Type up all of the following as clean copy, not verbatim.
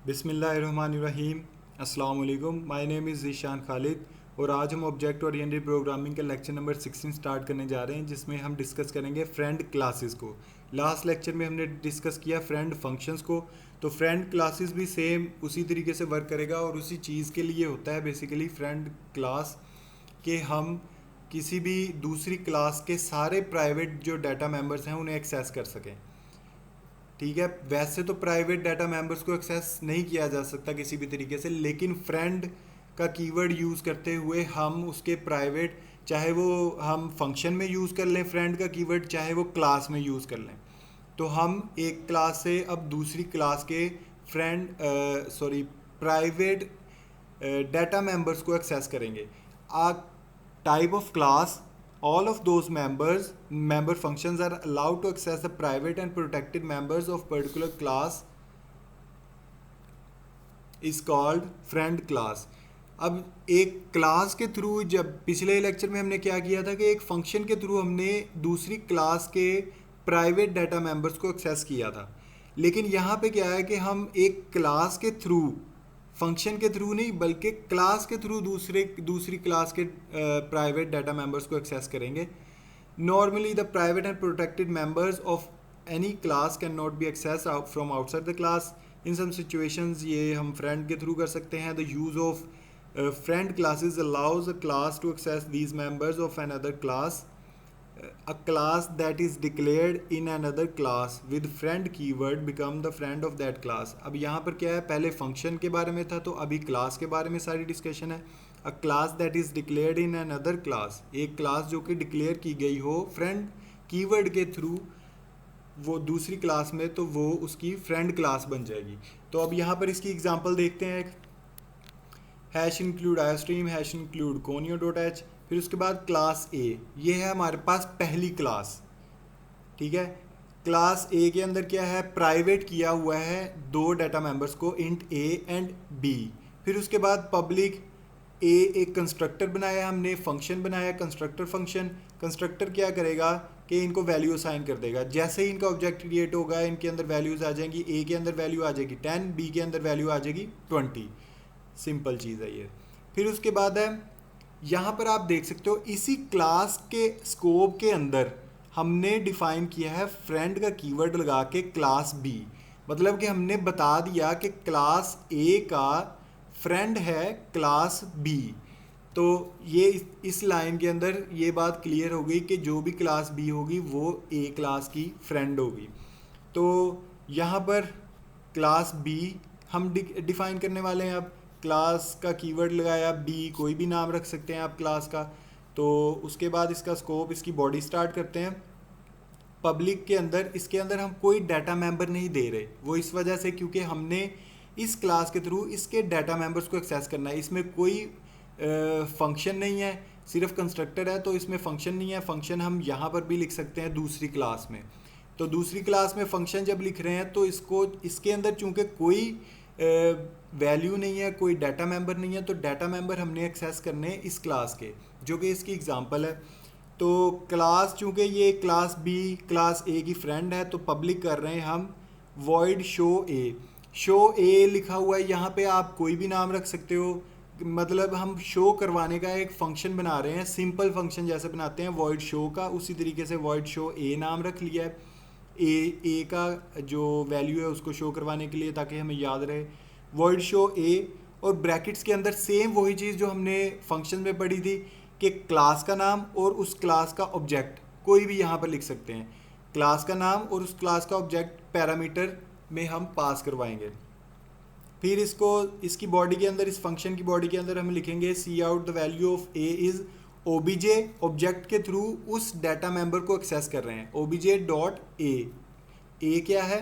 बिस्मिल्लाहिर्रहमानिर्रहीम। अस्सलाम वालेकुम। My name is Zeeshan Khalid और आज हम ऑब्जेक्ट ओरिएंटेड प्रोग्रामिंग का लेक्चर नंबर 16 स्टार्ट करने जा रहे हैं, जिसमें हम डिस्कस करेंगे फ्रेंड क्लासेस को। लास्ट लेक्चर में हमने डिस्कस किया फ्रेंड फंक्शंस को, तो फ्रेंड क्लासेस भी सेम उसी तरीके से वर्क करेगा और उसी चीज़ के लिए होता है बेसिकली फ्रेंड क्लास, कि हम किसी भी दूसरी क्लास के सारे प्राइवेट जो डाटा मेंबर्स हैं उन्हें एक्सेस कर सकें। ठीक है, वैसे तो प्राइवेट डाटा मेंबर्स को एक्सेस नहीं किया जा सकता किसी भी तरीके से, लेकिन फ्रेंड का कीवर्ड यूज़ करते हुए हम उसके प्राइवेट, चाहे वो हम फंक्शन में यूज़ कर लें फ्रेंड का कीवर्ड, चाहे वो क्लास में यूज़ कर लें, तो हम एक क्लास से अब दूसरी क्लास के फ्रेंड प्राइवेट डाटा मेंबर्स को एक्सेस करेंगे। आ type of class, all of those member functions are allowed to access the private and protected members of particular class is called friend class। अब एक class के through, जब पिछले lecture में हमने क्या किया था कि एक फंक्शन के थ्रू हमने दूसरी क्लास के प्राइवेट डाटा मेंबर्स को एक्सेस किया था, लेकिन यहाँ पे क्या है कि हम एक क्लास के थ्रू, फंक्शन के थ्रू नहीं बल्कि क्लास के थ्रू दूसरी क्लास के प्राइवेट डाटा मेंबर्स को एक्सेस करेंगे। Normally the private and protected members of any class can not be access from outside the class. In some situations ये हम फ्रेंड के थ्रू कर सकते हैं। The use of friend classes allows a class to access these members of another class. A class that is declared in another class with friend keyword become the friend of that class। अब यहाँ पर क्या है, पहले function के बारे में था तो अभी क्लास के बारे में सारी डिस्कशन है। अ class that is declared in another class, एक क्लास जो कि डिक्लेयर की गई हो फ्रेंड कीवर्ड के थ्रू वो दूसरी क्लास में, तो वो उसकी फ्रेंड क्लास बन जाएगी। तो अब यहाँ पर इसकी एग्जांपल देखते हैं। Hash include iostream, hash include conio dot H, फिर उसके बाद क्लास ए, ये है हमारे पास पहली क्लास। ठीक है, क्लास ए के अंदर क्या है, प्राइवेट किया हुआ है दो डाटा मेंबर्स को, इंट ए एंड बी। फिर उसके बाद पब्लिक ए, एक कंस्ट्रक्टर बनाया हमने, फंक्शन बनाया कंस्ट्रक्टर फंक्शन। कंस्ट्रक्टर क्या करेगा कि इनको वैल्यू असाइन कर देगा। जैसे ही इनका ऑब्जेक्ट क्रिएट होगा इनके अंदर वैल्यूज आ जाएंगी। ए के अंदर वैल्यू आ जाएगी 10, बी के अंदर वैल्यू आ जाएगी 20। सिंपल चीज़ है ये। फिर उसके बाद है, यहाँ पर आप देख सकते हो इसी क्लास के स्कोप के अंदर हमने डिफाइन किया है फ्रेंड का कीवर्ड लगा के क्लास बी। मतलब कि हमने बता दिया कि क्लास ए का फ्रेंड है क्लास बी। तो ये इस लाइन के अंदर ये बात क्लियर हो गई कि जो भी क्लास बी होगी वो ए क्लास की फ्रेंड होगी। तो यहाँ पर क्लास बी हम डिफाइन करने वाले हैं। अब क्लास का कीवर्ड लगाया बी, कोई भी नाम रख सकते हैं आप क्लास का। तो उसके बाद इसका स्कोप, इसकी बॉडी स्टार्ट करते हैं। पब्लिक के अंदर, इसके अंदर हम कोई डाटा मेंबर नहीं दे रहे, वो इस वजह से क्योंकि हमने इस क्लास के थ्रू इसके डाटा मेंबर्स को एक्सेस करना है। इसमें कोई फंक्शन नहीं है, सिर्फ कंस्ट्रक्टर है, तो इसमें फंक्शन नहीं है। फंक्शन हम यहाँ पर भी लिख सकते हैं दूसरी क्लास में। तो दूसरी क्लास में फंक्शन जब लिख रहे हैं तो इसको, इसके अंदर चूंकि कोई वैल्यू नहीं है, कोई डाटा मेंबर नहीं है, तो डाटा मेंबर हमने एक्सेस करने इस क्लास के, जो कि इसकी एग्जांपल है। तो क्लास, चूंकि ये क्लास बी क्लास ए की फ्रेंड है, तो पब्लिक कर रहे हैं हम वॉइड शो ए। शो ए लिखा हुआ है, यहाँ पे आप कोई भी नाम रख सकते हो। मतलब हम शो करवाने का एक फंक्शन बना रहे हैं, सिंपल फंक्शन जैसे बनाते हैं वॉइड शो का, उसी तरीके से वॉइड शो ए नाम रख लिया है। ए का जो वैल्यू है उसको शो करवाने के लिए, ताकि हमें याद रहे वॉइड शो ए। और ब्रैकेट्स के अंदर सेम वही चीज़ जो हमने फंक्शन में पढ़ी थी कि क्लास का नाम और उस क्लास का ऑब्जेक्ट, कोई भी यहाँ पर लिख सकते हैं। क्लास का नाम और उस क्लास का ऑब्जेक्ट पैरामीटर में हम पास करवाएंगे। फिर इसको, इसकी बॉडी के अंदर, इस फंक्शन की बॉडी के अंदर हम लिखेंगे C out the value of A is OBJ. Object के थ्रू उस डाटा मेंबर को एक्सेस कर रहे हैं, ओबीजे डॉट ए। ए क्या है,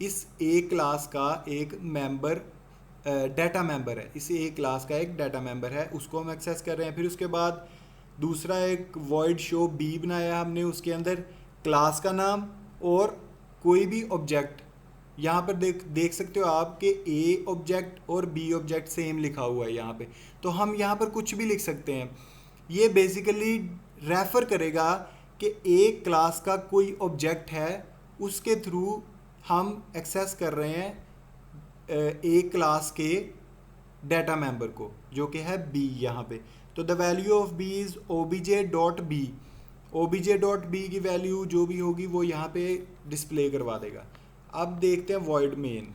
इस ए क्लास का एक मेंबर, डाटा मेंबर है, इस ए क्लास का एक डाटा मेंबर है, उसको हम एक्सेस कर रहे हैं। फिर उसके बाद दूसरा एक वॉइड शो बी बनाया हमने, उसके अंदर क्लास का नाम और कोई भी ऑब्जेक्ट। यहाँ पर देख सकते हो आप कि ए ऑब्जेक्ट और बी ऑब्जेक्ट सेम लिखा हुआ है यहाँ पे, तो हम यहाँ पर कुछ भी लिख सकते हैं। ये बेसिकली रेफर करेगा कि ए क्लास का कोई ऑब्जेक्ट है, उसके थ्रू हम एक्सेस कर रहे हैं एक क्लास के डाटा मेंबर को, जो कि है बी यहाँ पे। तो the value of B is obj.b। obj.b की वैल्यू जो भी होगी वो यहाँ पे डिस्प्ले करवा देगा। अब देखते हैं वॉइड मेन।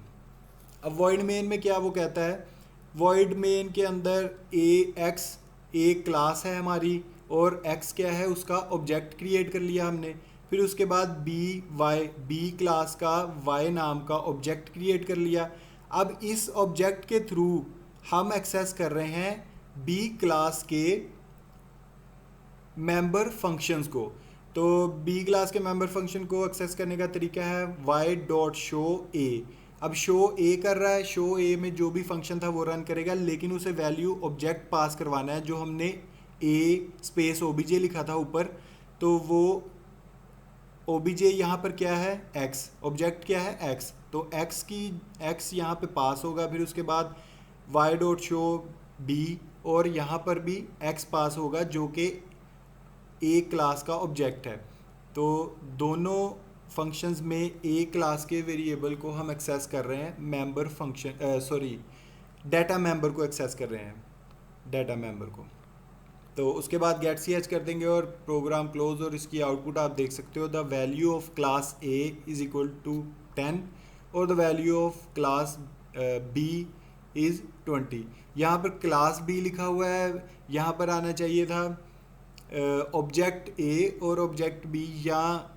अब वॉइड मेन में क्या वो कहता है, वॉइड मेन के अंदर एक्स एक क्लास है हमारी, और एक्स क्या है, उसका ऑब्जेक्ट क्रिएट कर लिया हमने। फिर उसके बाद बी क्लास का वाई नाम का ऑब्जेक्ट क्रिएट कर लिया। अब इस ऑब्जेक्ट के थ्रू हम एक्सेस कर रहे हैं बी क्लास के मेंबर फंक्शंस को। तो बी क्लास के मेंबर फंक्शन को एक्सेस करने का तरीका है y.show_a। अब शो ए कर रहा है, शो ए में जो भी फंक्शन था वो रन करेगा, लेकिन उसे वैल्यू ऑब्जेक्ट पास करवाना है जो हमने ए स्पेस obj लिखा था ऊपर। तो वो obj यहाँ पर क्या है, x, ऑब्जेक्ट क्या है x, तो x यहाँ पे पास होगा। फिर उसके बाद y.show_b, और यहाँ पर भी x पास होगा जो कि ए क्लास का ऑब्जेक्ट है। तो दोनों फंक्शंस में ए क्लास के वेरिएबल को हम एक्सेस कर रहे हैं, मेंबर फंक्शन डाटा मेंबर को एक्सेस कर रहे हैं, डाटा मेंबर को। तो उसके बाद गेट सी एच कर देंगे और प्रोग्राम क्लोज, और इसकी आउटपुट आप देख सकते हो, the value of class A is equal to 10 और the value of class B is 20। यहाँ पर क्लास बी लिखा हुआ है, यहाँ पर आना चाहिए था ऑब्जेक्ट ए और ऑब्जेक्ट बी, या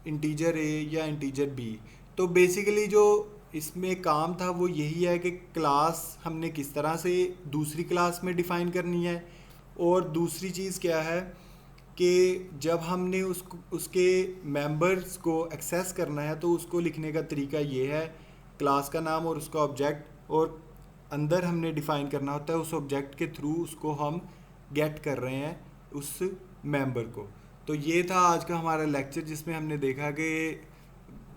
इंटीजर ए या इंटीजर बी। तो बेसिकली जो इसमें काम था वो यही है कि क्लास हमने किस तरह से दूसरी क्लास में डिफ़ाइन करनी है, और दूसरी चीज़ क्या है कि जब हमने उसके मेंबर्स को एक्सेस करना है तो उसको लिखने का तरीका ये है, क्लास का नाम और उसका ऑब्जेक्ट, और अंदर हमने डिफ़ाइन करना होता है उस ऑब्जेक्ट के थ्रू उसको हम गेट कर रहे हैं उस मेंबर को। तो ये था आज का हमारा लेक्चर जिसमें हमने देखा कि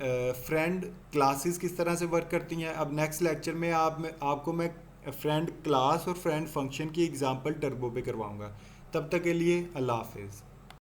फ्रेंड क्लासेस किस तरह से वर्क करती हैं। अब नेक्स्ट लेक्चर में आपको मैं फ्रेंड क्लास और फ्रेंड फंक्शन की एग्जांपल टर्बो पे करवाऊंगा। तब तक के लिए अल्लाह हाफिज़।